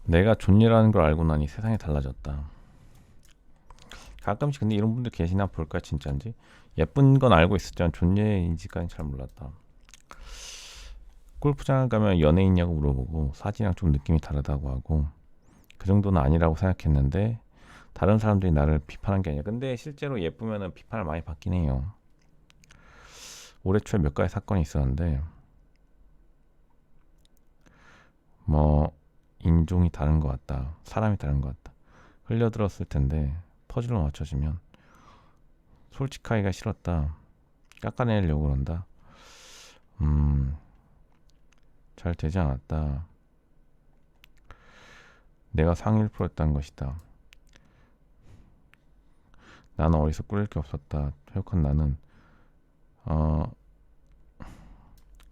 내가 존재라는 걸 알고 나니 세상이 달라졌다. 가끔씩 근데 이런 분들 계시나 볼까 진짜인지. 예쁜 건 알고 있었지만 존재인지까지 잘 몰랐다. 골프장을 가면 연예인이냐고 물어보고 사진이랑 좀 느낌이 다르다고 하고 그 정도는 아니라고 생각했는데 다른 사람들이 나를 비판한 게 아니야. 근데 실제로 예쁘면은 비판을 많이 받긴 해요. 올해 초에 몇 가지 사건이 있었는데 뭐 인종이 다른 것 같다, 사람이 다른 것 같다, 흘려들었을 텐데 퍼즐로 맞춰지면 솔직하기가 싫었다, 깎아내려고 그런다, 음, 잘 되지 않았다, 내가 상위를 풀었다는 것이다, 나는 어디서 꿀릴 게 없었다, 퇴역한 나는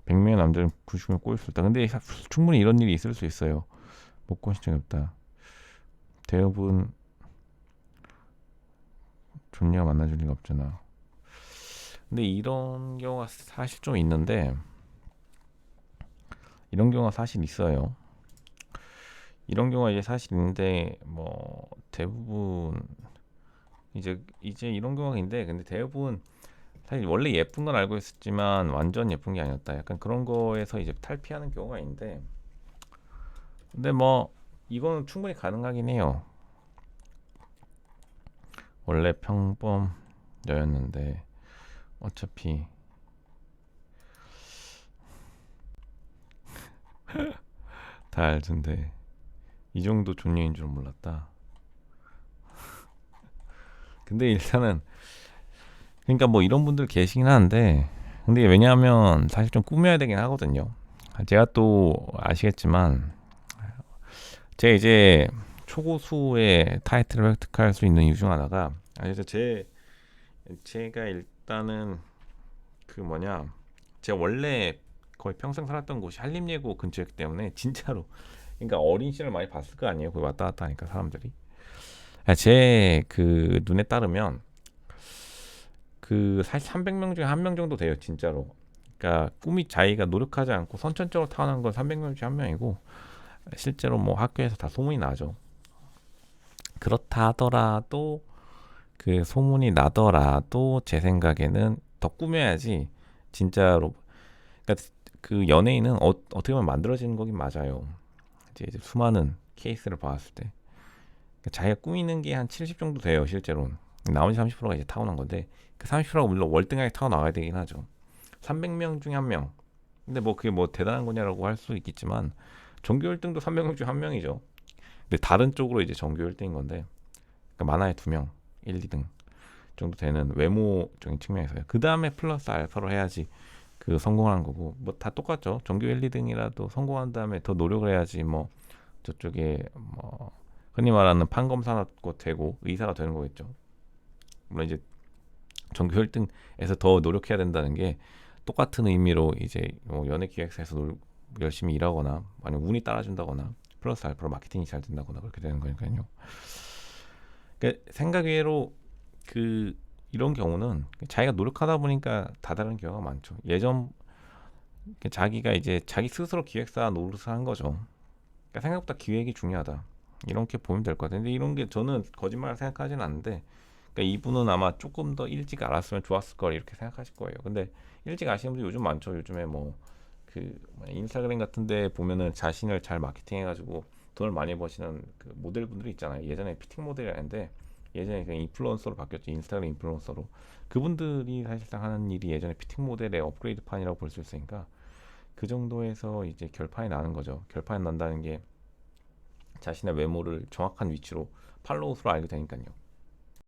100명의 남자는 90명 꼬일 수 있다. 근데 충분히 이런 일이 있을 수 있어요. 목권 신청이 없다, 대부분 존재가 만나줄 리가 없잖아. 근데 이런 경우가 사실 좀 있는데, 이런 경우가 사실 있어요. 이런 경우가 이제 사실 있는데 뭐 대부분 이제 이런 경우가 있는데, 근데 대부분 사실 원래 예쁜 건 알고 있었지만 완전 예쁜 게 아니었다, 약간 그런 거에서 이제 탈피하는 경우가 있는데, 근데 뭐 이거는 충분히 가능하긴 해요. 원래 평범여였는데 어차피 다 알던데 이 정도 존재인 줄 몰랐다. 근데 일단은 그러니까 뭐 이런 분들 계시긴 한데, 근데 왜냐하면 사실 좀 꾸며야 되긴 하거든요. 제가 또 아시겠지만 제가 이제 초고수의 타이틀을 획득할 수 있는 이유 중 하나가, 그래서 제가 일단은 그 뭐냐, 제가 원래 거의 평생 살았던 곳이 한림예고 근처였기 때문에 진짜로, 그러니까 어린 시절 많이 봤을 거 아니에요. 거기 왔다 갔다 하니까 사람들이. 제 그 눈에 따르면 그 사실 300명 중에 한 명 정도 돼요, 진짜로. 그러니까 꿈이 자기가 노력하지 않고 선천적으로 타고난 건 300명 중에 한 명이고, 실제로 뭐 학교에서 다 소문이 나죠. 그렇다 하더라도, 그 소문이 나더라도 제 생각에는 더 꾸며야지 진짜로. 그러니까 그 연예인은 어떻게 보면 만들어지는 거긴 맞아요. 이제 수많은 케이스를 봤을 때 그러니까 자기가 꾸미는 게 한 70 정도 돼요, 실제로는. 나머지 30%가 이제 타고난 건데, 그 30%가 물론 월등하게 타고나가야 되긴 하죠. 300명 중에 한 명. 근데 뭐 그게 뭐 대단한 거냐라고 할 수 있겠지만 전교 1등도 300명 중에 한 명이죠. 근데 다른 쪽으로 이제 전교 1등인 건데, 그러니까 만화에 2명, 1, 2등 정도 되는 외모적인 측면에서요. 그 다음에 플러스 알파로 해야지 그 성공한 거고, 뭐 다 똑같죠. 전교 1, 2등이라도 성공한 다음에 더 노력을 해야지 뭐 저쪽에 뭐 흔히 말하는 판검사가 되고 의사가 되는 거겠죠. 물론 이제 전교 1등에서 더 노력해야 된다는 게 똑같은 의미로 이제 뭐 연예기획사에서 열심히 일하거나 아니면 운이 따라준다거나 플러스 알파로 마케팅이 잘 된다거나 그렇게 되는 거니까요. 그러니까 생각 외로 그 이런 경우는 자기가 노력하다 보니까 다다른 경우가 많죠. 예전 자기가 이제 자기 스스로 기획사 노릇을 한 거죠. 그러니까 생각보다 기획이 중요하다, 이렇게 보면 될 것 같아요. 근데 이런 게 저는 거짓말 생각하지는 않는데, 그러니까 이분은 아마 조금 더 일찍 알았으면 좋았을 걸 이렇게 생각하실 거예요. 근데 일찍 아시는 분들 요즘 많죠. 요즘에 뭐 그 인스타그램 같은데 보면은 자신을 잘 마케팅해가지고 돈을 많이 버시는 그 모델분들이 있잖아요. 예전에 피팅 모델이 아닌데 예전에 그냥 인플루언서로 바뀌었죠. 인스타그램 인플루언서로. 그분들이 사실상 하는 일이 예전에 피팅 모델의 업그레이드판이라고 볼 수 있으니까, 그 정도에서 이제 결판이 나는 거죠. 결판이 난다는 게 자신의 외모를 정확한 위치로 팔로우 수로 알게 되니까요.